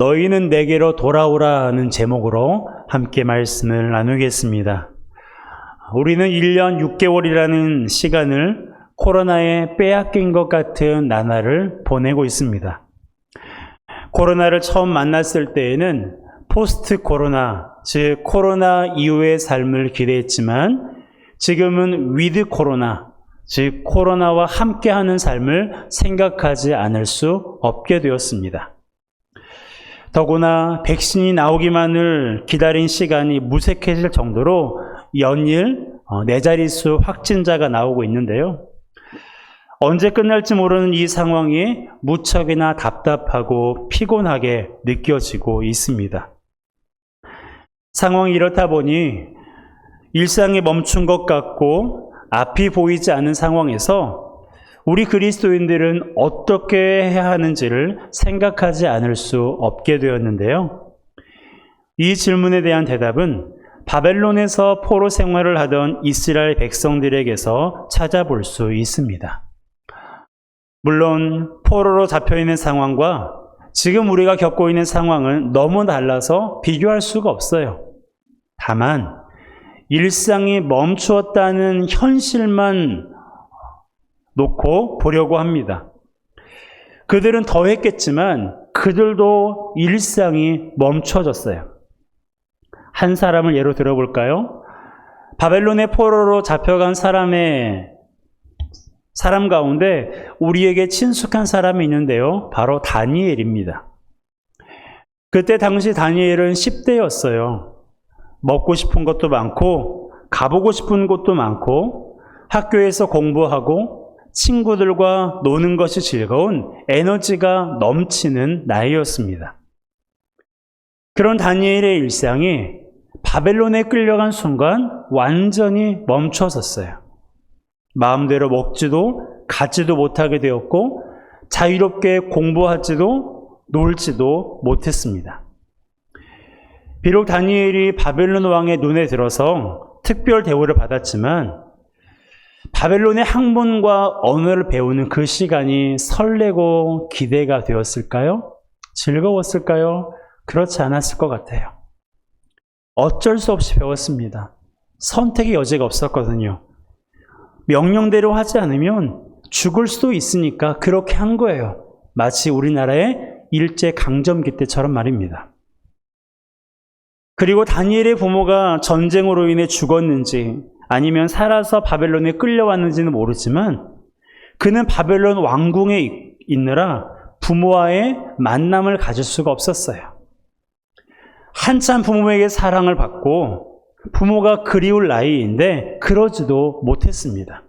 너희는 내게로 돌아오라는 제목으로 함께 말씀을 나누겠습니다. 우리는 1년 6개월이라는 시간을 코로나에 빼앗긴 것 같은 나날을 보내고 있습니다. 코로나를 처음 만났을 때에는 포스트 코로나, 즉 코로나 이후의 삶을 기대했지만 지금은 위드 코로나, 즉 코로나와 함께하는 삶을 생각하지 않을 수 없게 되었습니다. 더구나 백신이 나오기만을 기다린 시간이 무색해질 정도로 연일 4자릿수 확진자가 나오고 있는데요. 언제 끝날지 모르는 이 상황이 무척이나 답답하고 피곤하게 느껴지고 있습니다. 상황이 이렇다 보니 일상이 멈춘 것 같고 앞이 보이지 않는 상황에서 우리 그리스도인들은 어떻게 해야 하는지를 생각하지 않을 수 없게 되었는데요. 이 질문에 대한 대답은 바벨론에서 포로 생활을 하던 이스라엘 백성들에게서 찾아볼 수 있습니다. 물론 포로로 잡혀있는 상황과 지금 우리가 겪고 있는 상황은 너무 달라서 비교할 수가 없어요. 다만 일상이 멈추었다는 현실만 놓고 보려고 합니다. 그들은 더 했겠지만 그들도 일상이 멈춰졌어요. 한 사람을 예로 들어볼까요? 바벨론의 포로로 잡혀간 사람 가운데 우리에게 친숙한 사람이 있는데요. 바로 다니엘입니다. 그때 당시 다니엘은 10대였어요. 먹고 싶은 것도 많고 가보고 싶은 곳도 많고 학교에서 공부하고 친구들과 노는 것이 즐거운 에너지가 넘치는 나이였습니다. 그런 다니엘의 일상이 바벨론에 끌려간 순간 완전히 멈춰섰어요. 마음대로 먹지도 가지도 못하게 되었고 자유롭게 공부하지도 놀지도 못했습니다. 비록 다니엘이 바벨론 왕의 눈에 들어서 특별 대우를 받았지만 바벨론의 학문과 언어를 배우는 그 시간이 설레고 기대가 되었을까요? 즐거웠을까요? 그렇지 않았을 것 같아요. 어쩔 수 없이 배웠습니다. 선택의 여지가 없었거든요. 명령대로 하지 않으면 죽을 수도 있으니까 그렇게 한 거예요. 마치 우리나라의 일제강점기 때처럼 말입니다. 그리고 다니엘의 부모가 전쟁으로 인해 죽었는지 아니면 살아서 바벨론에 끌려왔는지는 모르지만 그는 바벨론 왕궁에 있느라 부모와의 만남을 가질 수가 없었어요. 한참 부모에게 사랑을 받고 부모가 그리울 나이인데 그러지도 못했습니다.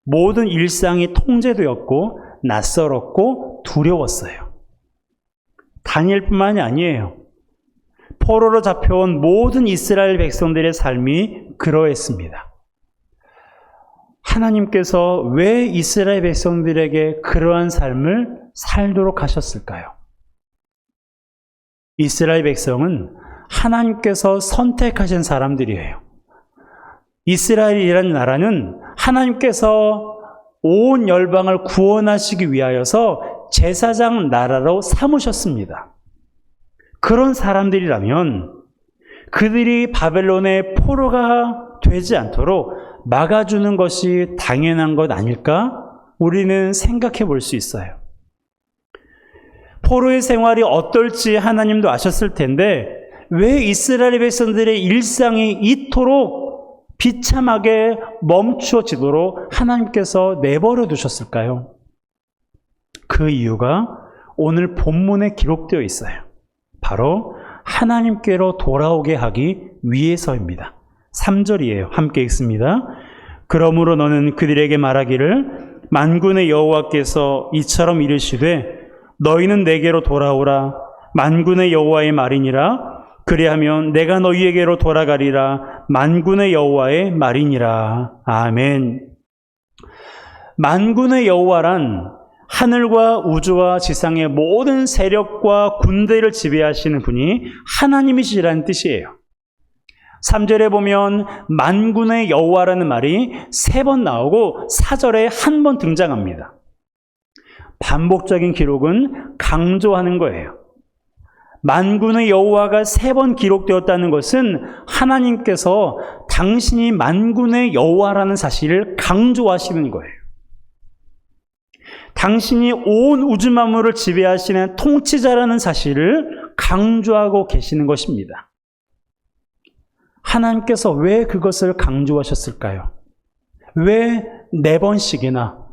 모든 일상이 통제되었고 낯설었고 두려웠어요. 다니엘뿐만이 아니에요. 포로로 잡혀온 모든 이스라엘 백성들의 삶이 그러했습니다. 하나님께서 왜 이스라엘 백성들에게 그러한 삶을 살도록 하셨을까요? 이스라엘 백성은 하나님께서 선택하신 사람들이에요. 이스라엘이라는 나라는 하나님께서 온 열방을 구원하시기 위하여서 제사장 나라로 삼으셨습니다. 그런 사람들이라면 그들이 바벨론의 포로가 되지 않도록 막아주는 것이 당연한 것 아닐까? 우리는 생각해 볼 수 있어요. 포로의 생활이 어떨지 하나님도 아셨을 텐데 왜 이스라엘 백성들의 일상이 이토록 비참하게 멈추어지도록 하나님께서 내버려 두셨을까요? 그 이유가 오늘 본문에 기록되어 있어요. 바로 하나님께로 돌아오게 하기 위해서입니다. 3절이에요. 함께 읽습니다. 그러므로 너는 그들에게 말하기를 만군의 여호와께서 이처럼 이르시되 너희는 내게로 돌아오라. 만군의 여호와의 말이니라. 그리하면 내가 너희에게로 돌아가리라. 만군의 여호와의 말이니라. 아멘. 만군의 여호와란 하늘과 우주와 지상의 모든 세력과 군대를 지배하시는 분이 하나님이시라는 뜻이에요. 3절에 보면 만군의 여호와라는 말이 3번 나오고 4절에 1번 등장합니다. 반복적인 기록은 강조하는 거예요. 만군의 여호와가 3번 기록되었다는 것은 하나님께서 당신이 만군의 여호와라는 사실을 강조하시는 거예요. 당신이 온 우주 만물을 지배하시는 통치자라는 사실을 강조하고 계시는 것입니다. 하나님께서 왜 그것을 강조하셨을까요? 왜 4번씩이나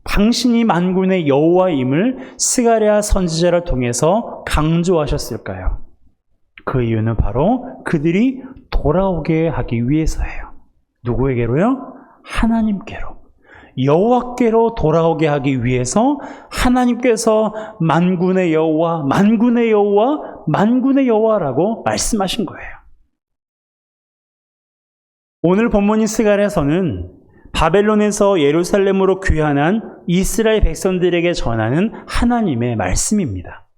당신이 만군의 여호와임을 스가랴 선지자를 통해서 강조하셨을까요? 그 이유는 바로 그들이 돌아오게 하기 위해서예요. 누구에게로요? 하나님께로. 여호와께로 돌아오게 하기 위해서 하나님께서 만군의 여호와, 만군의 여호와, 만군의 여호와라고 말씀하신 거예요. 오늘 본문인 스가랴서는 바벨론에서 예루살렘으로 귀환한 이스라엘 백성들에게 전하는 하나님의 말씀입니다.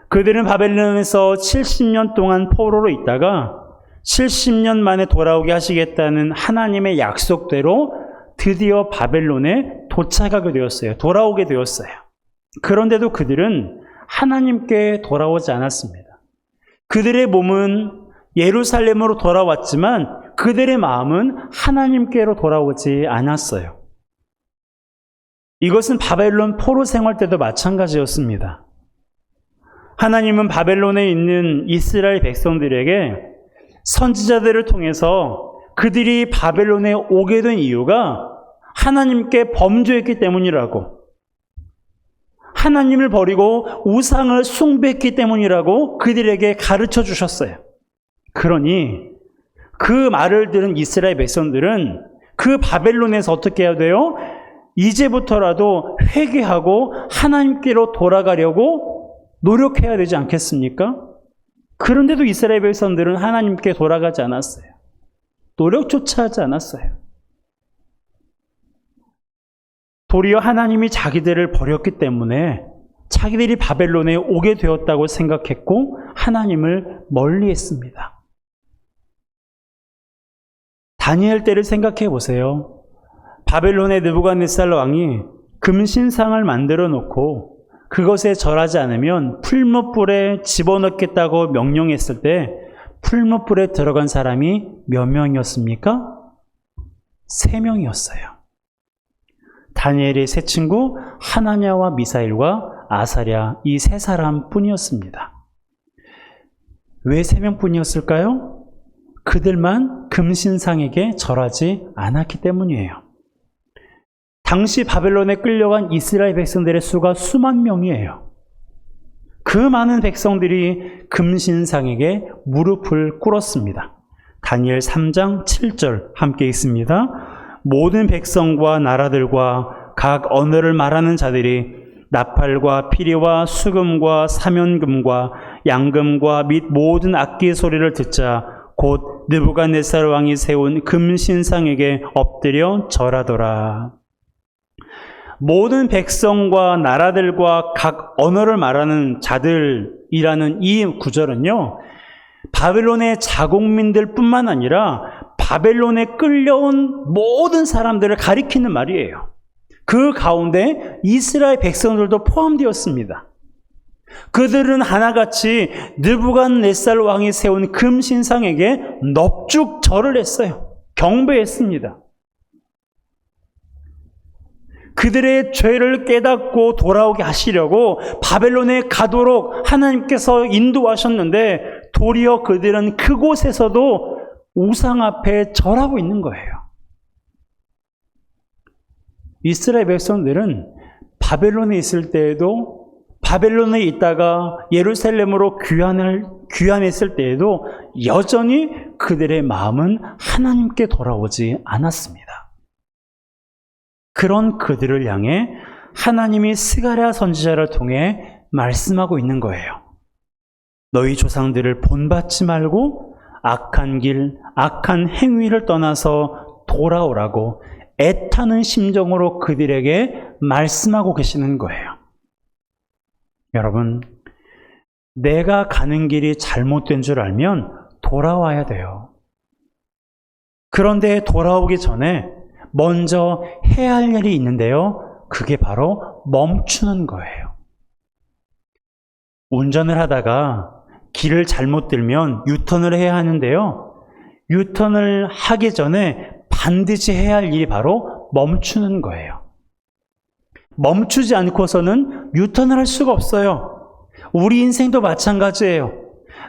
그들은 바벨론에서 70년 동안 포로로 있다가 70년 만에 돌아오게 하시겠다는 하나님의 약속대로 드디어 바벨론에 도착하게 되었어요. 돌아오게 되었어요. 그런데도 그들은 하나님께 돌아오지 않았습니다. 그들의 몸은 예루살렘으로 돌아왔지만 그들의 마음은 하나님께로 돌아오지 않았어요. 이것은 바벨론 포로 생활 때도 마찬가지였습니다. 하나님은 바벨론에 있는 이스라엘 백성들에게 선지자들을 통해서 그들이 바벨론에 오게 된 이유가 하나님께 범죄했기 때문이라고, 하나님을 버리고 우상을 숭배했기 때문이라고 그들에게 가르쳐 주셨어요. 그러니 그 말을 들은 이스라엘 백성들은 그 바벨론에서 어떻게 해야 돼요? 이제부터라도 회개하고 하나님께로 돌아가려고 노력해야 되지 않겠습니까? 그런데도 이스라엘 백성들은 하나님께 돌아가지 않았어요. 노력조차 하지 않았어요. 도리어 하나님이 자기들을 버렸기 때문에 자기들이 바벨론에 오게 되었다고 생각했고 하나님을 멀리했습니다. 다니엘 때를 생각해 보세요. 바벨론의 느부갓네살 왕이 금신상을 만들어 놓고 그것에 절하지 않으면 풀무불에 집어넣겠다고 명령했을 때 풀무불에 들어간 사람이 몇 명이었습니까? 3명이었어요. 다니엘의 세 친구 하나냐와 미사일과 아사랴, 이 3사람 뿐이었습니다. 왜 3명 뿐이었을까요? 그들만 금신상에게 절하지 않았기 때문이에요. 당시 바벨론에 끌려간 이스라엘 백성들의 수가 수만 명이에요. 그 많은 백성들이 금신상에게 무릎을 꿇었습니다. 다니엘 3장 7절 함께 읽습니다. 모든 백성과 나라들과 각 언어를 말하는 자들이 나팔과 피리와 수금과 사면금과 양금과 및 모든 악기 소리를 듣자 곧 느부갓네살 왕이 세운 금신상에게 엎드려 절하더라. 모든 백성과 나라들과 각 언어를 말하는 자들이라는 이 구절은요, 바벨론의 자국민들 뿐만 아니라 바벨론에 끌려온 모든 사람들을 가리키는 말이에요. 그 가운데 이스라엘 백성들도 포함되었습니다. 그들은 하나같이 느부갓네살 왕이 세운 금신상에게 넙죽 절을 했어요. 경배했습니다. 그들의 죄를 깨닫고 돌아오게 하시려고 바벨론에 가도록 하나님께서 인도하셨는데 도리어 그들은 그곳에서도 우상 앞에 절하고 있는 거예요. 이스라엘 백성들은 바벨론에 있을 때에도, 바벨론에 있다가 예루살렘으로 귀환했을 때에도 여전히 그들의 마음은 하나님께 돌아오지 않았습니다. 그런 그들을 향해 하나님이 스가랴 선지자를 통해 말씀하고 있는 거예요. 너희 조상들을 본받지 말고 악한 길, 악한 행위를 떠나서 돌아오라고 애타는 심정으로 그들에게 말씀하고 계시는 거예요. 여러분, 내가 가는 길이 잘못된 줄 알면 돌아와야 돼요. 그런데 돌아오기 전에 먼저 해야 할 일이 있는데요. 그게 바로 멈추는 거예요. 운전을 하다가 길을 잘못 들면 유턴을 해야 하는데요. 유턴을 하기 전에 반드시 해야 할 일이 바로 멈추는 거예요. 멈추지 않고서는 유턴을 할 수가 없어요. 우리 인생도 마찬가지예요.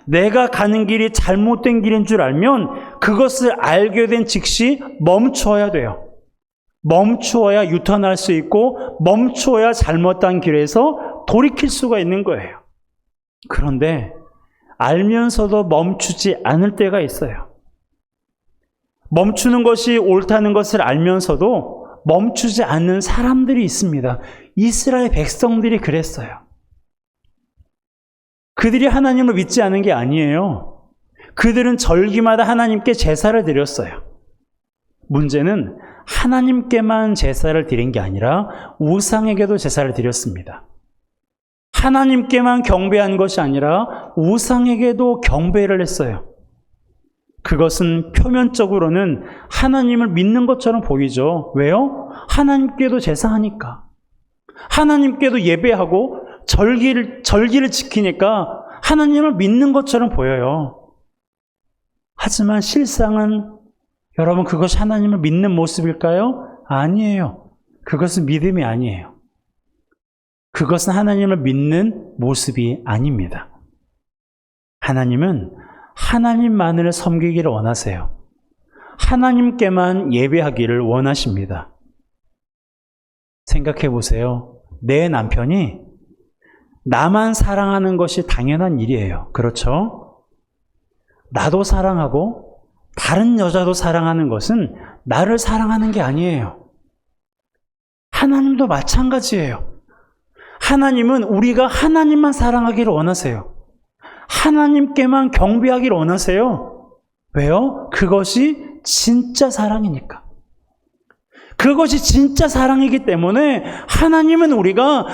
내가 가는 길이 잘못된 길인 줄 알면 그것을 알게 된 즉시 멈추어야 돼요. 멈추어야 유턴할 수 있고 멈추어야 잘못된 길에서 돌이킬 수가 있는 거예요. 그런데 알면서도 멈추지 않을 때가 있어요. 멈추는 것이 옳다는 것을 알면서도 멈추지 않는 사람들이 있습니다. 이스라엘 백성들이 그랬어요. 그들이 하나님을 믿지 않은 게 아니에요. 그들은 절기마다 하나님께 제사를 드렸어요. 문제는 하나님께만 제사를 드린 게 아니라 우상에게도 제사를 드렸습니다. 하나님께만 경배한 것이 아니라 우상에게도 경배를 했어요. 그것은 표면적으로는 하나님을 믿는 것처럼 보이죠. 왜요? 하나님께도 제사하니까. 하나님께도 예배하고 절기를 지키니까 하나님을 믿는 것처럼 보여요. 하지만 실상은 여러분 그것이 하나님을 믿는 모습일까요? 아니에요. 그것은 믿음이 아니에요. 그것은 하나님을 믿는 모습이 아닙니다. 하나님은 하나님만을 섬기기를 원하세요. 하나님께만 예배하기를 원하십니다. 생각해 보세요. 내 남편이 나만 사랑하는 것이 당연한 일이에요. 그렇죠? 나도 사랑하고 다른 여자도 사랑하는 것은 나를 사랑하는 게 아니에요. 하나님도 마찬가지예요. 하나님은 우리가 하나님만 사랑하기를 원하세요. 하나님께만 경배하기를 원하세요. 왜요? 그것이 진짜 사랑이니까. 그것이 진짜 사랑이기 때문에 하나님은 우리가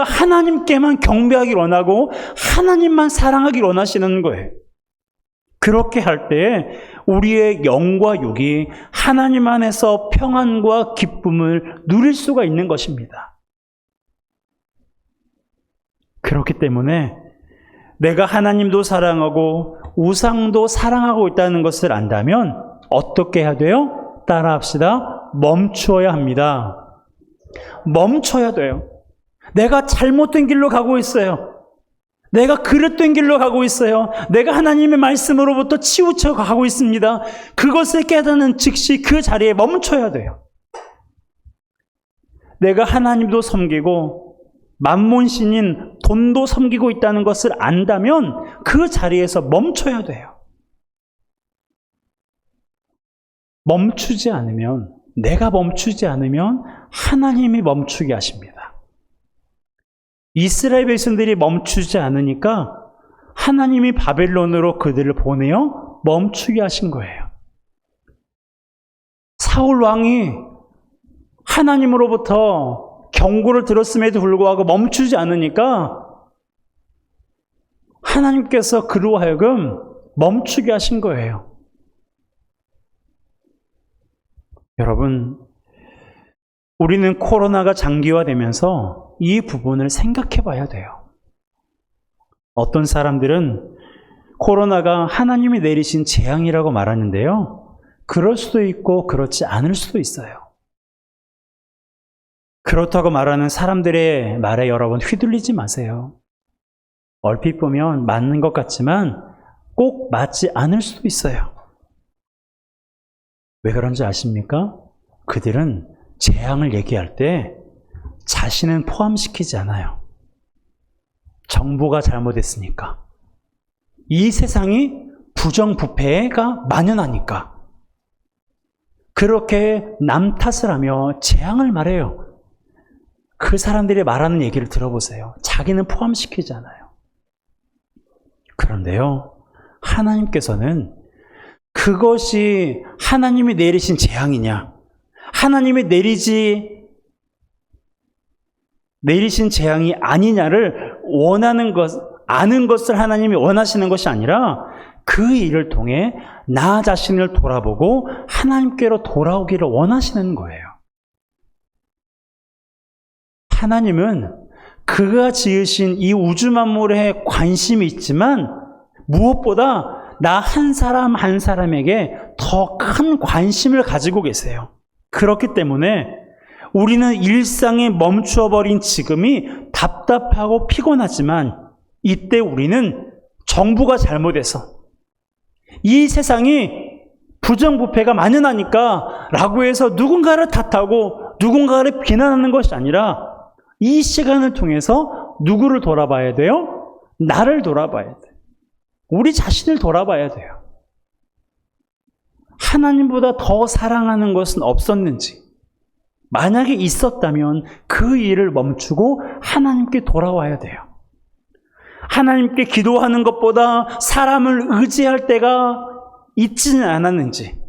하나님께만 경배하기를 원하고 하나님만 사랑하기를 원하시는 거예요. 그렇게 할 때 우리의 영과 육이 하나님 안에서 평안과 기쁨을 누릴 수가 있는 것입니다. 그렇기 때문에 내가 하나님도 사랑하고 우상도 사랑하고 있다는 것을 안다면 어떻게 해야 돼요? 따라합시다. 멈추어야 합니다. 멈춰야 돼요. 내가 잘못된 길로 가고 있어요. 내가 그릇된 길로 가고 있어요. 내가 하나님의 말씀으로부터 치우쳐 가고 있습니다. 그것을 깨닫는 즉시 그 자리에 멈춰야 돼요. 내가 하나님도 섬기고 만몬신인 돈도 섬기고 있다는 것을 안다면 그 자리에서 멈춰야 돼요. 멈추지 않으면, 내가 멈추지 않으면 하나님이 멈추게 하십니다. 이스라엘 백성들이 멈추지 않으니까 하나님이 바벨론으로 그들을 보내어 멈추게 하신 거예요. 사울 왕이 하나님으로부터 경고를 들었음에도 불구하고 멈추지 않으니까 하나님께서 그로 하여금 멈추게 하신 거예요. 여러분, 우리는 코로나가 장기화되면서 이 부분을 생각해 봐야 돼요. 어떤 사람들은 코로나가 하나님이 내리신 재앙이라고 말하는데요. 그럴 수도 있고 그렇지 않을 수도 있어요. 그렇다고 말하는 사람들의 말에 여러분 휘둘리지 마세요. 얼핏 보면 맞는 것 같지만 꼭 맞지 않을 수도 있어요. 왜 그런지 아십니까? 그들은 재앙을 얘기할 때 자신은 포함시키지 않아요. 정보가 잘못했으니까. 이 세상이 부정부패가 만연하니까. 그렇게 남 탓을 하며 재앙을 말해요. 그 사람들이 말하는 얘기를 들어보세요. 자기는 포함시키지 않아요. 그런데요, 하나님께서는 그것이 하나님이 내리신 재앙이냐, 하나님이 내리신 재앙이 아니냐를 아는 것을 하나님이 원하시는 것이 아니라 그 일을 통해 나 자신을 돌아보고 하나님께로 돌아오기를 원하시는 거예요. 하나님은 그가 지으신 이 우주 만물에 관심이 있지만 무엇보다 나 한 사람 한 사람에게 더 큰 관심을 가지고 계세요. 그렇기 때문에 우리는 일상에 멈추어버린 지금이 답답하고 피곤하지만 이때 우리는 정부가 잘못해서 이 세상이 부정부패가 만연하니까 라고 해서 누군가를 탓하고 누군가를 비난하는 것이 아니라 이 시간을 통해서 누구를 돌아봐야 돼요? 나를 돌아봐야 돼요. 우리 자신을 돌아봐야 돼요. 하나님보다 더 사랑하는 것은 없었는지, 만약에 있었다면 그 일을 멈추고 하나님께 돌아와야 돼요. 하나님께 기도하는 것보다 사람을 의지할 때가 있지는 않았는지,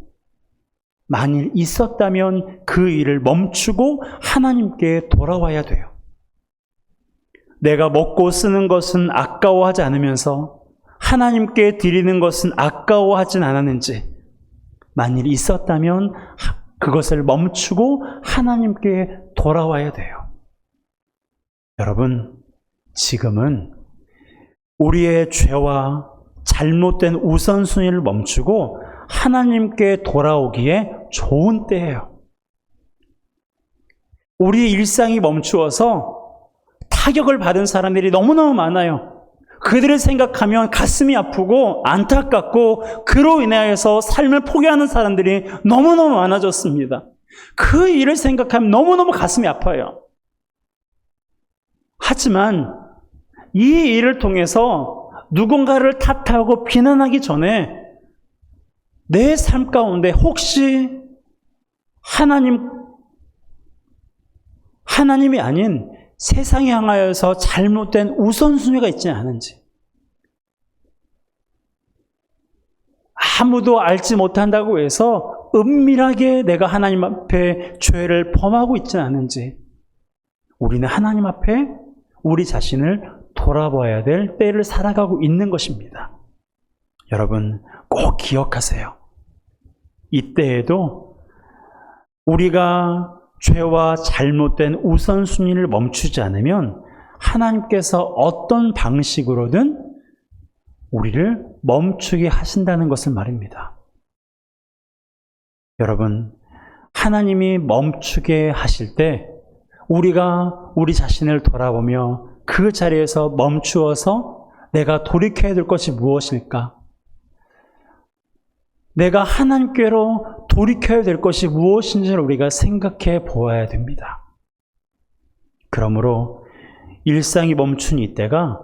만일 있었다면 그 일을 멈추고 하나님께 돌아와야 돼요. 내가 먹고 쓰는 것은 아까워하지 않으면서 하나님께 드리는 것은 아까워하진 않았는지, 만일 있었다면 그것을 멈추고 하나님께 돌아와야 돼요. 여러분, 지금은 우리의 죄와 잘못된 우선순위를 멈추고 하나님께 돌아오기에 좋은 때예요. 우리의 일상이 멈추어서 타격을 받은 사람들이 너무너무 많아요. 그들을 생각하면 가슴이 아프고 안타깝고 그로 인하여서 삶을 포기하는 사람들이 너무너무 많아졌습니다. 그 일을 생각하면 너무너무 가슴이 아파요. 하지만 이 일을 통해서 누군가를 탓하고 비난하기 전에 내 삶 가운데 혹시 하나님이 아닌 세상에 향하여서 잘못된 우선순위가 있지 않은지, 아무도 알지 못한다고 해서 은밀하게 내가 하나님 앞에 죄를 범하고 있지 않은지, 우리는 하나님 앞에 우리 자신을 돌아봐야 될 때를 살아가고 있는 것입니다. 여러분, 꼭 기억하세요. 이때에도 우리가 죄와 잘못된 우선순위를 멈추지 않으면 하나님께서 어떤 방식으로든 우리를 멈추게 하신다는 것을 말입니다. 여러분, 하나님이 멈추게 하실 때 우리가 우리 자신을 돌아보며 그 자리에서 멈추어서 내가 돌이켜야 될 것이 무엇일까? 내가 하나님께로 돌이켜야 될 것이 무엇인지를 우리가 생각해 보아야 됩니다. 그러므로 일상이 멈춘 이때가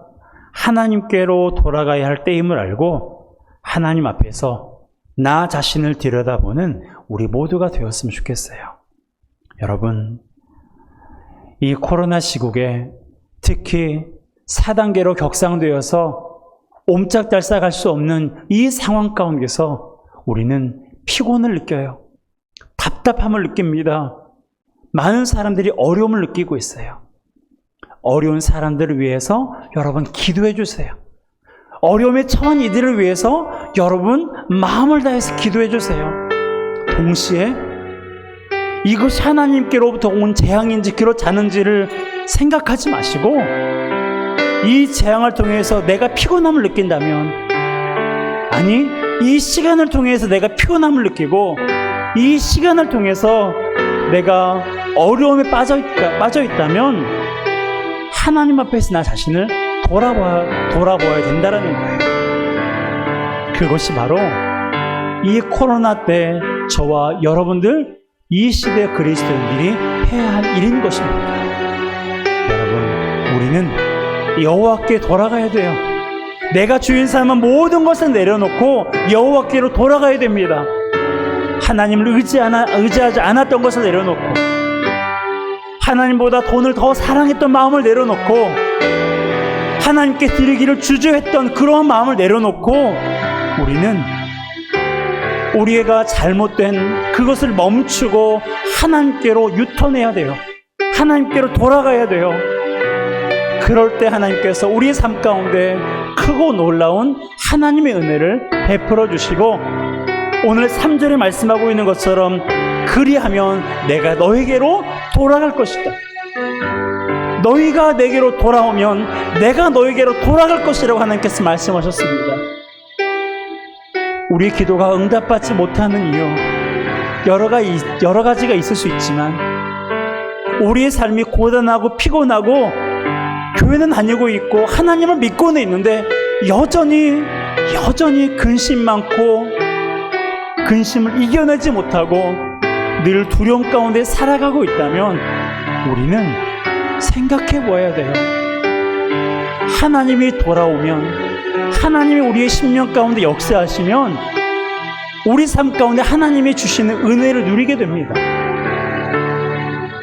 하나님께로 돌아가야 할 때임을 알고 하나님 앞에서 나 자신을 들여다보는 우리 모두가 되었으면 좋겠어요. 여러분, 이 코로나 시국에 특히 4단계로 격상되어서 옴짝달싹할 수 없는 이 상황 가운데서 우리는 피곤을 느껴요. 답답함을 느낍니다. 많은 사람들이 어려움을 느끼고 있어요. 어려운 사람들을 위해서 여러분 기도해 주세요. 어려움에 처한 이들을 위해서 여러분 마음을 다해서 기도해 주세요. 동시에 이것이 하나님께로부터 온 재앙인지 그렇지 않은지를 생각하지 마시고, 이 재앙을 통해서 내가 피곤함을 느낀다면, 아니 이 시간을 통해서 내가 피곤함을 느끼고 이 시간을 통해서 내가 어려움에 빠져 있다면 하나님 앞에서 나 자신을 돌아봐야 된다는 거예요. 그것이 바로 이 코로나 때 저와 여러분들, 이 시대 그리스도인들이 해야 할 일인 것입니다. 여러분, 우리는 여호와께 돌아가야 돼요. 내가 주인 삼은 모든 것을 내려놓고 여호와께로 돌아가야 됩니다. 하나님을 의지하지 않았던 것을 내려놓고, 하나님보다 돈을 더 사랑했던 마음을 내려놓고, 하나님께 드리기를 주저했던 그러한 마음을 내려놓고, 우리는 우리가 잘못된 그것을 멈추고 하나님께로 유턴해야 돼요. 하나님께로 돌아가야 돼요. 그럴 때 하나님께서 우리의 삶 가운데 크고 놀라운 하나님의 은혜를 베풀어 주시고, 오늘 3절에 말씀하고 있는 것처럼 그리하면 내가 너에게로 돌아갈 것이다. 너희가 내게로 돌아오면 내가 너희에게로 돌아갈 것이라고 하나님께서 말씀하셨습니다. 우리 기도가 응답받지 못하는 이유 여러 가지가 있을 수 있지만, 우리의 삶이 고단하고 피곤하고 교회는 다니고 있고 하나님을 믿고는 있는데 여전히 근심 많고 근심을 이겨내지 못하고 늘 두려움 가운데 살아가고 있다면 우리는 생각해 보아야 돼요. 하나님이 돌아오면, 하나님이 우리의 심령 가운데 역사하시면 우리 삶 가운데 하나님이 주시는 은혜를 누리게 됩니다.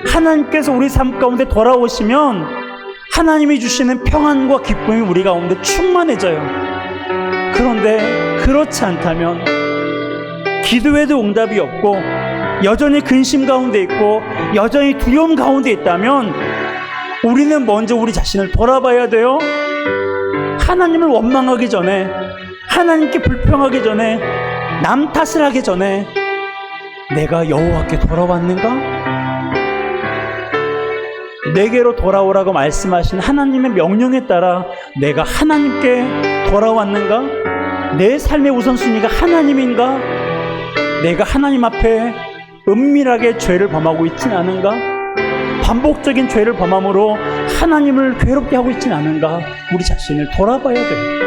하나님께서 우리 삶 가운데 돌아오시면 하나님이 주시는 평안과 기쁨이 우리 가운데 충만해져요. 그런데 그렇지 않다면, 기도에도 응답이 없고 여전히 근심 가운데 있고 여전히 두려움 가운데 있다면 우리는 먼저 우리 자신을 돌아봐야 돼요. 하나님을 원망하기 전에, 하나님께 불평하기 전에, 남 탓을 하기 전에 내가 여호와께 돌아왔는가? 내게로 돌아오라고 말씀하신 하나님의 명령에 따라 내가 하나님께 돌아왔는가? 내 삶의 우선순위가 하나님인가? 내가 하나님 앞에 은밀하게 죄를 범하고 있진 않은가? 반복적인 죄를 범함으로 하나님을 괴롭게 하고 있진 않은가? 우리 자신을 돌아봐야 돼요.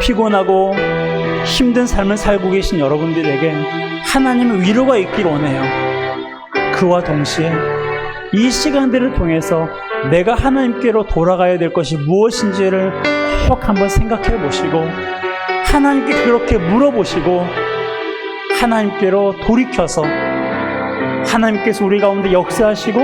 피곤하고 힘든 삶을 살고 계신 여러분들에게 하나님의 위로가 있길 원해요. 그와 동시에 이 시간들을 통해서 내가 하나님께로 돌아가야 될 것이 무엇인지를 꼭 한번 생각해 보시고, 하나님께 그렇게 물어보시고 하나님께로 돌이켜서 하나님께서 우리 가운데 역사하시고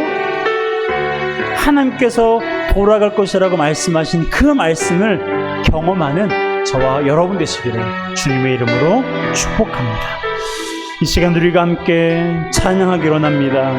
하나님께서 돌아갈 것이라고 말씀하신 그 말씀을 경험하는 저와 여러분 되시기를 주님의 이름으로 축복합니다. 이 시간 우리가 함께 찬양하기로 합니다.